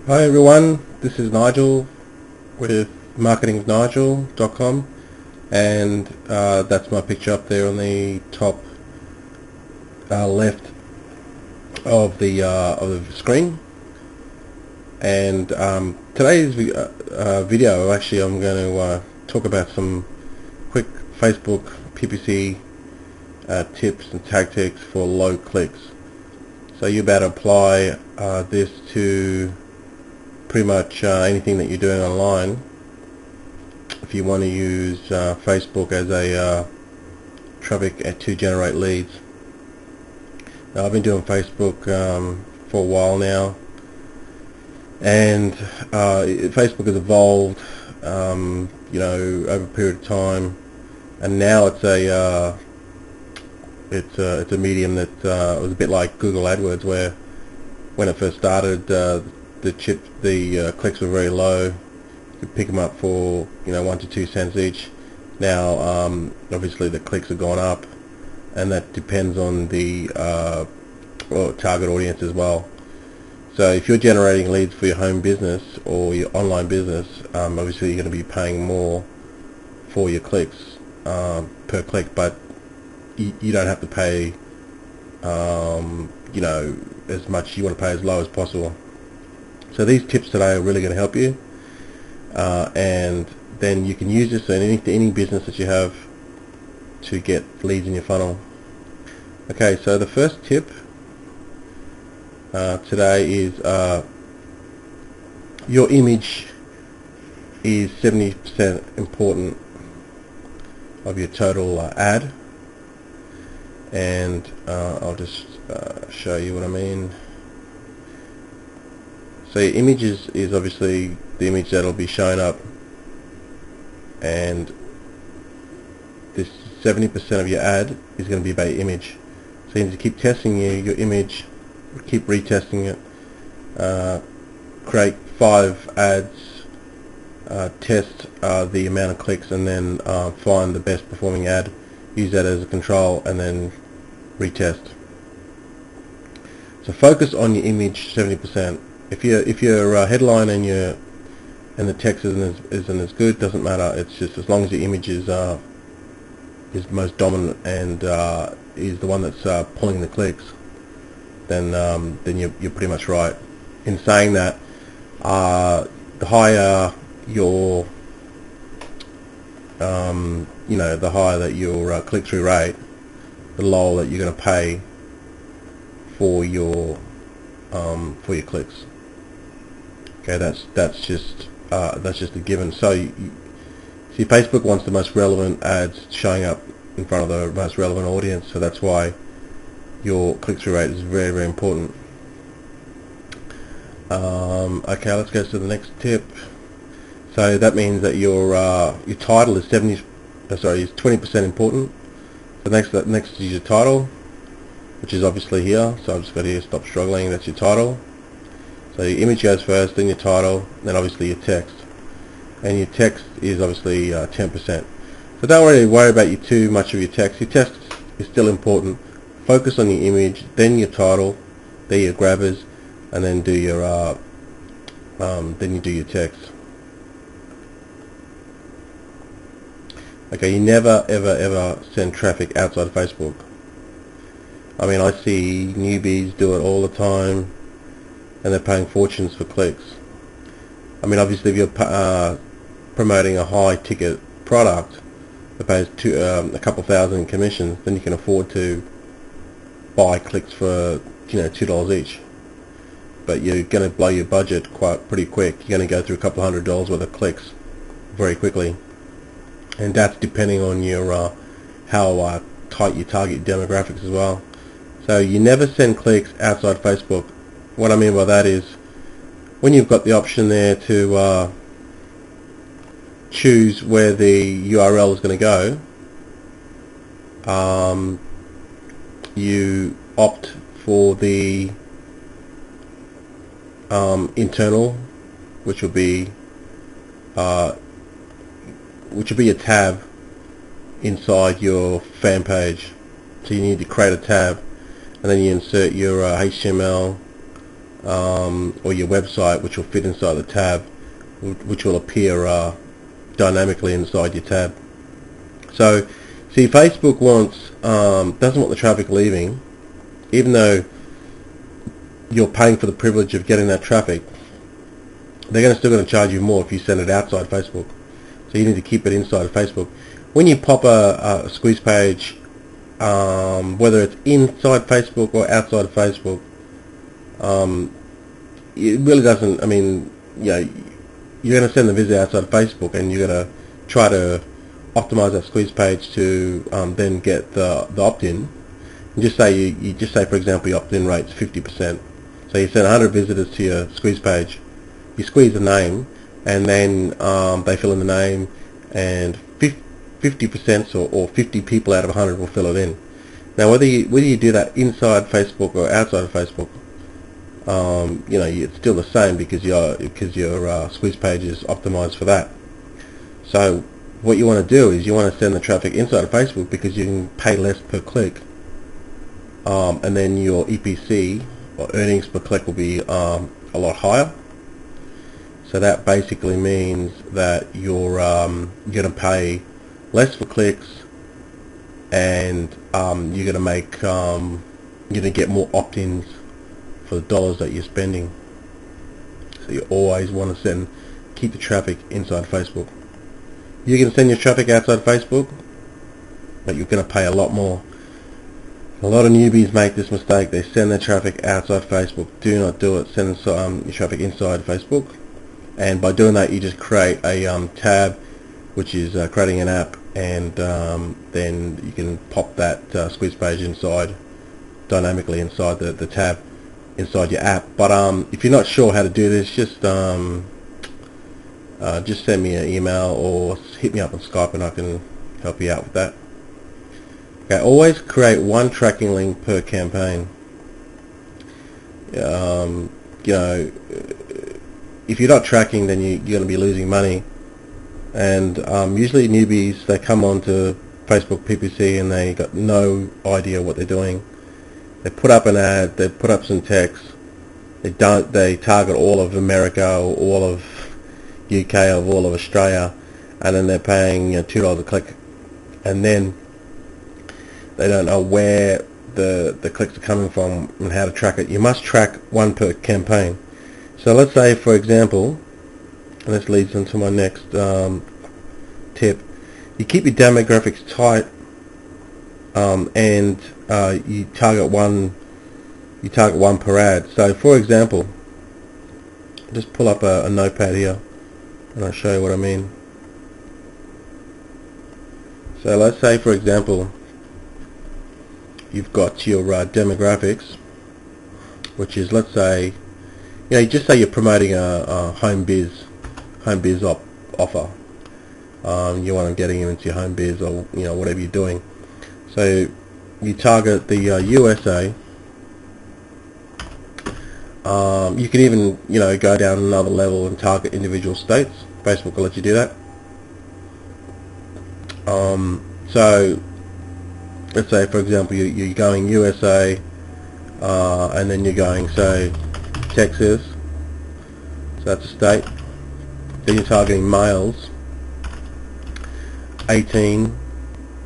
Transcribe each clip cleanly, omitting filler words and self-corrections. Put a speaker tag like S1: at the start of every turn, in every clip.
S1: Hi everyone, this is Nigel with marketingnigel.com, and that's my picture up there on the top left of the screen. And today's video, actually, I'm going to talk about some quick Facebook PPC tips and tactics for low clicks. So you're about to apply this to pretty much anything that you're doing online. If you want to use Facebook as a traffic to generate leads. Now, I've been doing Facebook for a while now, and Facebook has evolved over a period of time, and now it's a medium that was a bit like Google AdWords, where when it first started, the clicks were very low. You could pick them up for 1 to 2 cents each. Now obviously the clicks have gone up, and that depends on the target audience as well. So if you're generating leads for your home business or your online business, obviously you're going to be paying more for your clicks per click, but you don't have to pay as much. You want to pay as low as possible. So these tips today are really going to help you, and then you can use this in any business that you have to get leads in your funnel. Okay, so the first tip today is your image is 70% important of your total ad, and I'll just show you what I mean. So your image is obviously the image that'll be showing up, and this 70% of your ad is going to be about your image. So you need to keep testing your image, keep retesting it, create 5 ads, test the amount of clicks, and then find the best performing ad, use that as a control, and then retest. So focus on your image 70%. If your headline and the text isn't as good, doesn't matter. It's just as long as your image is most dominant and is the one that's pulling the clicks, then you're pretty much right. In saying that, the higher your the higher that your click-through rate, the lower that you're going to pay for your clicks. Okay, that's just a given. So see, Facebook wants the most relevant ads showing up in front of the most relevant audience, so that's why your click-through rate is very, very important. Okay, let's go to the next tip. So that means that your title is 20% important. So next is your title, which is obviously here. So I've just got here, stop struggling. That's your title. So your image goes first, then your title, then obviously your text. And your text is obviously 10%. So don't really worry about too much of your text. Your text is still important. Focus on your image, then your title, then your grabbers, and then do your then you do your text. Okay, you never ever send traffic outside of Facebook. I mean, I see newbies do it all the time, and they're paying fortunes for clicks. I mean, obviously, if you're promoting a high-ticket product that pays a couple thousand in commissions, then you can afford to buy clicks for $2 each. But you're going to blow your budget pretty quick. You're going to go through a couple $100 worth of clicks very quickly, and that's depending on your how tight you target demographics as well. So you never send clicks outside Facebook. What I mean by that is, when you've got the option there to choose where the URL is going to go, you opt for the internal, which will be a tab inside your fan page. So you need to create a tab, and then you insert your HTML or your website, which will fit inside the tab, which will appear dynamically inside your tab. So see, Facebook doesn't want the traffic leaving, even though you're paying for the privilege of getting that traffic. They're still going to charge you more if you send it outside Facebook. So you need to keep it inside of Facebook. When you pop a squeeze page, whether it's inside Facebook or outside of Facebook, it really doesn't. I mean, you're going to send the visit outside of Facebook, and you're going to try to optimize that squeeze page to then get the opt-in. And just say you just say, for example, your opt-in rate's 50%. So you send 100 visitors to your squeeze page. You squeeze the name, and then they fill in the name, and 50% or 50 people out of 100 will fill it in. Now, whether you do that inside Facebook or outside of Facebook, it's still the same because your squeeze page is optimized for that. So what you want to do is you want to send the traffic inside of Facebook because you can pay less per click, and then your EPC or earnings per click will be a lot higher. So that basically means that you're going to pay less for clicks, and you're going to get more opt-ins for the dollars that you're spending. So you always want to keep the traffic inside Facebook. You can send your traffic outside Facebook, but you're going to pay a lot more. A lot of newbies make this mistake. They send their traffic outside Facebook. Do not do it. Send your traffic inside Facebook. And by doing that, you just create a tab, which is creating an app, and then you can pop that squeeze page inside dynamically inside the tab inside your app. But if you're not sure how to do this, just send me an email or hit me up on Skype, and I can help you out with that. Okay, always create one tracking link per campaign. If you're not tracking, then you're going to be losing money. And usually newbies, they come onto Facebook PPC and they got no idea what they're doing. They put up an ad, they put up some text, they target all of America or all of UK or all of Australia, and then they're paying $2 a click, and then they don't know where the clicks are coming from and how to track it. You must track one per campaign. So let's say, for example, and this leads into my next tip, you keep your demographics tight, and you target one per ad. So for example, just pull up a notepad here and I'll show you what I mean. So let's say, for example, you've got your demographics, which is, let's say, just say you're promoting a home biz offer. You want to getting into your home biz, or whatever you're doing. So you target the USA. You can even go down another level and target individual states. Facebook will let you do that. So let's say, for example, you're going USA, and then you're going, say, Texas, so that's a state. Then you're targeting males 18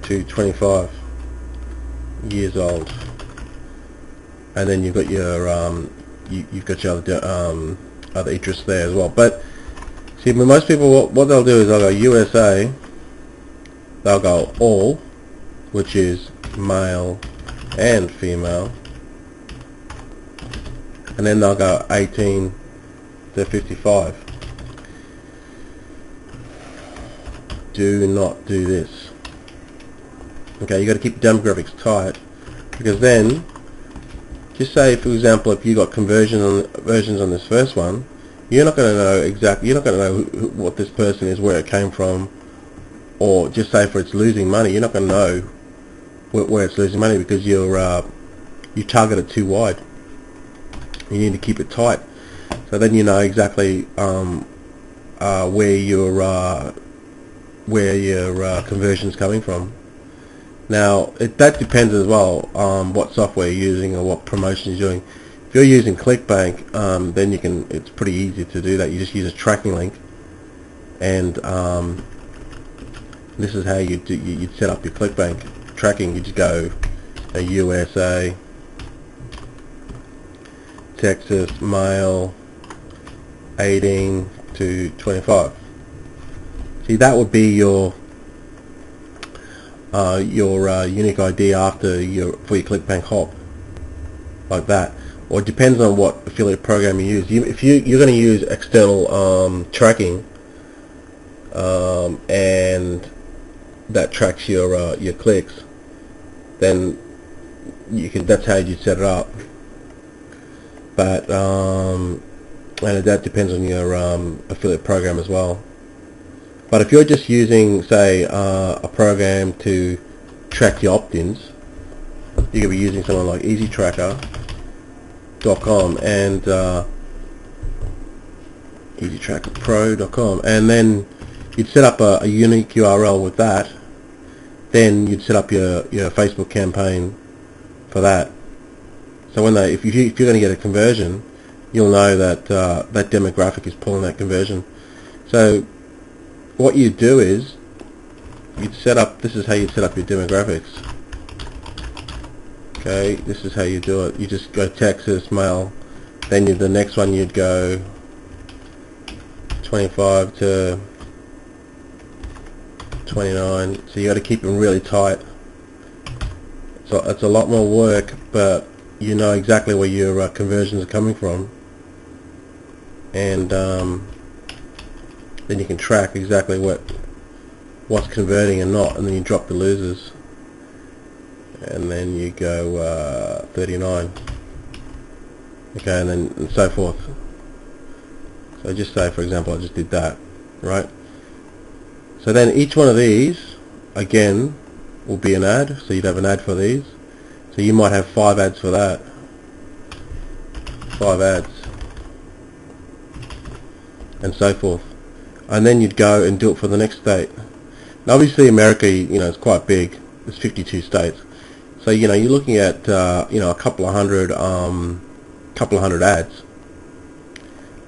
S1: to 25 years old, and then you've got your other interests there as well. But see, most people, what they'll do is they'll go USA, they'll go all, which is male and female, and then they'll go 18 to 55. Do not do this. Okay, you got to keep demographics tight, because then, just say, for example, if you got conversions on this first one, you're not going to know exactly. You're not going to know what this person is, where it came from, or just say for it's losing money. You're not going to know where it's losing money because you target it too wide. You need to keep it tight, so then you know exactly where your conversion's coming from. Now that depends as well on what software you're using or what promotions you're doing. If you're using ClickBank, then you can. It's pretty easy to do that. You just use a tracking link, and this is how you'd set up your ClickBank tracking. You just go USA, Texas, male, 18 to 25. See, that would be your unique ID for your ClickBank hop, like that. Or it depends on what affiliate program you use. If you're going to use external tracking, and that tracks your clicks, then you can. That's how you set it up. But and that depends on your affiliate program as well. But if you're just using, say, a program to track your opt-ins, you could be using something like EasyTracker.com and EasyTrackerPro.com, and then you'd set up a unique URL with that. Then you'd set up your Facebook campaign for that. So when if you're going to get a conversion, you'll know that that demographic is pulling that conversion. So what you do is you'd set up. This is how you set up your demographics. Okay, this is how you do it. You just go Texas, male. Then the next one you'd go 25 to 29. So you got to keep them really tight. So it's a lot more work, but you know exactly where your conversions are coming from, and then you can track exactly what's converting and not, and then you drop the losers, and then you go 39. Okay, and so forth. So just say, for example, I just did that, right? So then each one of these again will be an ad. So you'd have an ad for these. So you might have 5 ads for that. 5 ads. And so forth. And then you'd go and do it for the next state. Now obviously America, is quite big. There's 52 states. So, you're looking at, a couple of hundred ads.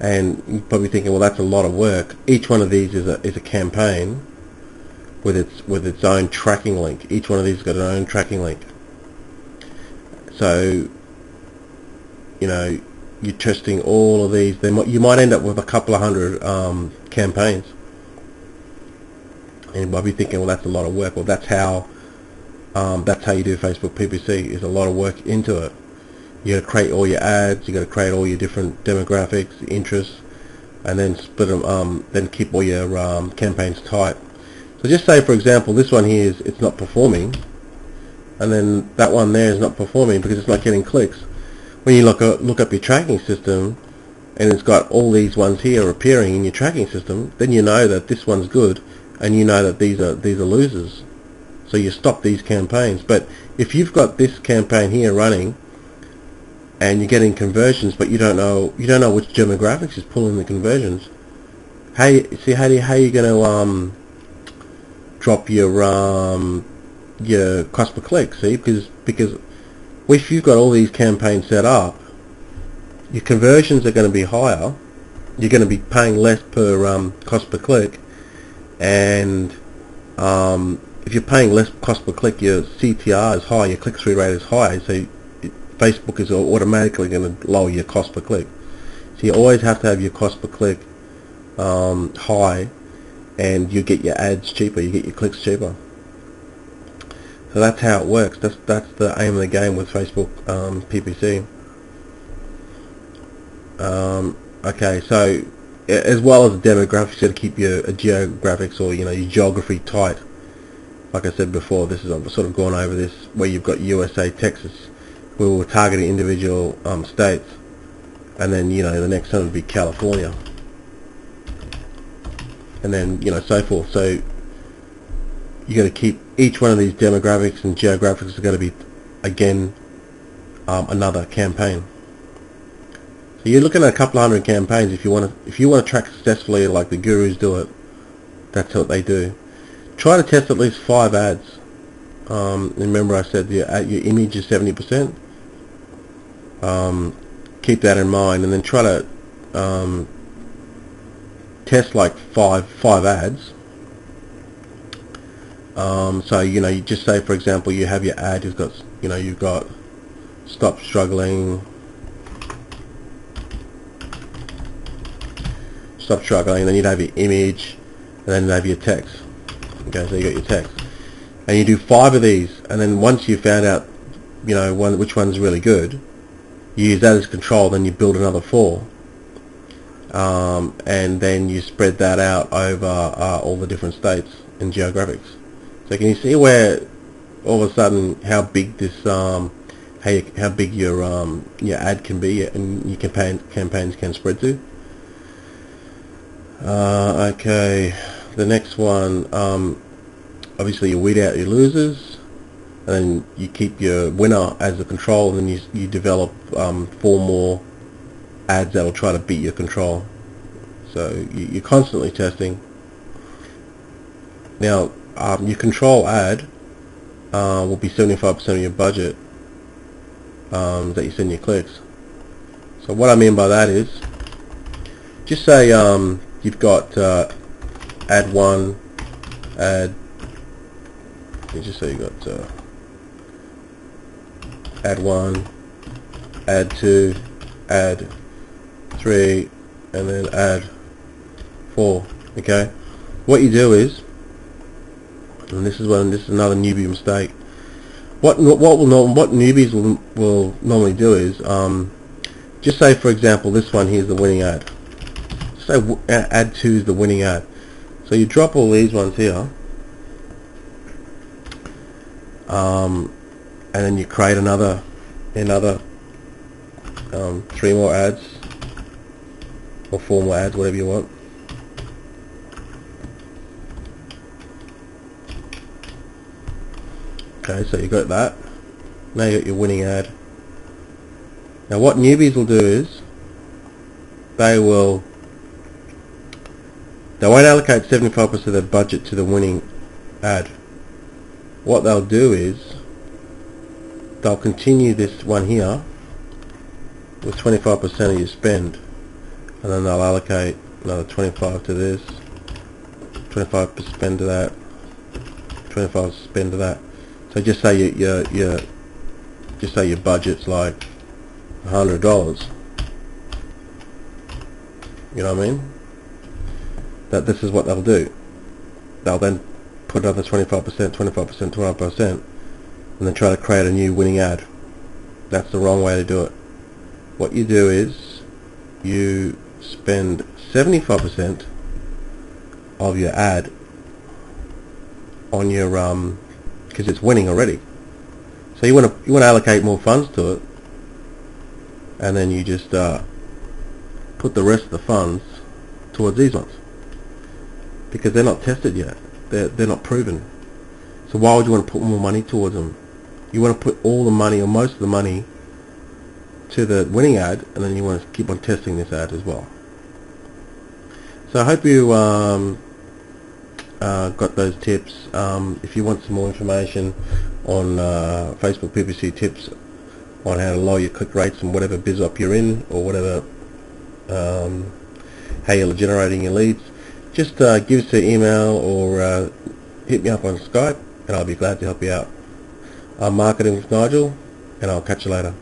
S1: And you're probably thinking, well, that's a lot of work. Each one of these is a campaign with its own tracking link. Each one of these has got an own tracking link. So, you're testing all of these. You might end up with a couple of hundred campaigns. And you might be thinking, well, that's a lot of work. Well, that's how you do Facebook PPC. Is a lot of work into it. You got to create all your ads. You got to create all your different demographics, interests, and then split them. Then keep all your campaigns tight. So just say, for example, this one here it's not performing, and then that one there is not performing because it's not getting clicks. When you look up your tracking system, and it's got all these ones here appearing in your tracking system, then you know that this one's good, and you know that these are losers. So you stop these campaigns. But if you've got this campaign here running, and you're getting conversions, but you don't know which demographics is pulling the conversions, how you going to drop your cost per click? See, because if you've got all these campaigns set up, your conversions are going to be higher. You're going to be paying less per cost per click, and if you're paying less cost per click, your CTR is high, your click-through rate is high. So Facebook is automatically going to lower your cost per click. So you always have to have your cost per click high, and you get your ads cheaper, you get your clicks cheaper. So that's how it works. That's the aim of the game with Facebook PPC. Okay, so as well as the demographics, you got to keep your geographics, or your geography tight. Like I said before, I've sort of gone over this, where you've got USA, Texas, where we're targeting individual states, and then the next one would be California, and then so forth. So you got to keep each one of these demographics and geographics are going to be again another campaign. So you're looking at a couple of hundred campaigns if you want to track successfully, like the gurus do it. That's what they do. Try to test at least 5 ads. Remember I said your image is 70%. keep that in mind, and then try to test like five ads. So you just say, for example, you have your ad. You've got stop struggling, then you'd have your image, and then you'd have your text. Okay, so you got your text, and you do 5 of these, and then once you found out which one's really good, you use that as control. Then you build another 4, and then you spread that out over all the different states and geographics. So can you see where all of a sudden how big this how big your ad can be, and your campaigns can spread to? Okay, the next one, obviously you weed out your losers, and then you keep your winner as a control, and then you develop 4 more ads that will try to beat your control. So you're constantly testing. Now your control ad will be 75% of your budget that you send your clicks. So what I mean by that is, just say you've got ad 1, just say you got ad 1, ad 2, ad 3, and then ad 4. Okay, what you do is, and this is another newbie mistake. What newbies will normally do is, just say, for example, this one here's the winning ad. Say ad 2 is the winning ad. So you drop all these ones here, and then you create another 3 more ads, or 4 more ads, whatever you want. Okay, so you got that. Now you got your winning ad. Now what newbies will do is, they won't allocate 75% of their budget to the winning ad. What they'll do is, they'll continue this one here with 25% of your spend, and then they'll allocate another 25 to this, 25 spend to that, 25 spend to that. So just say your budget's like $100. You know what I mean? This is what they'll do. They'll then put another 25%, 25%, 25%, and then try to create a new winning ad. That's the wrong way to do it. What you do is, you spend 75% of your ad on your because it's winning already. So you want to allocate more funds to it, and then you just put the rest of the funds towards these ones, because they're not tested yet. They're not proven. So why would you want to put more money towards them? You want to put all the money, or most of the money, to the winning ad, and then you want to keep on testing this ad as well. So I hope you got those tips. If you want some more information on Facebook PPC tips on how to lower your click rates in whatever biz op you're in, or whatever, how you're generating your leads, just give us an email, or hit me up on Skype, and I'll be glad to help you out. I'm Marketing with Nigel, and I'll catch you later.